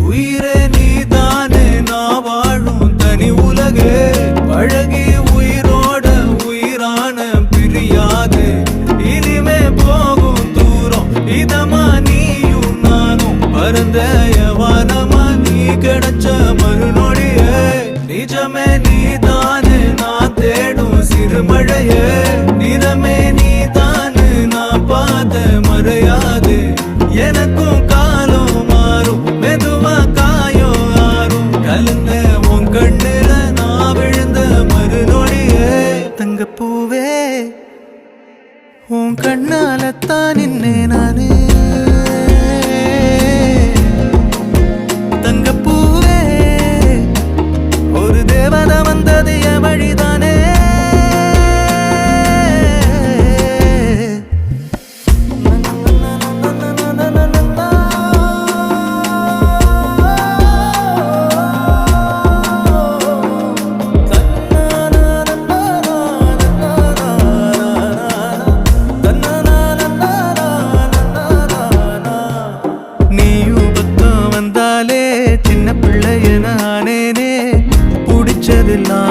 உயிரே நீதானே நான் வாழும் தனி உலகே பழகி உயிரோட உயிரான பிரியாது இனிமே போகும் தூரம் இதமா நீயும் நானும் பரந்த யவானமா நீ கிடைச்ச மறுநொடியே நிஜமே நீதானே நான் தேடும் சிறுமழையே நிறமே நீதானே நான் பார்த்த மறையாது எனக்கும் காலம் மாறும் மெதுவா காயம் ஆறும் கலந்த உன் கண்ணுல நான் விழுந்த மறுநொடியே தங்கப்பூவே உன் கண்ணாலத்தான் நின்னே நானே தங்கப்பூவே ஒரு தேவதை வந்தது என் வழிதானே சின்ன பிள்ளைய நானேனே பிடிச்சதெல்லாம்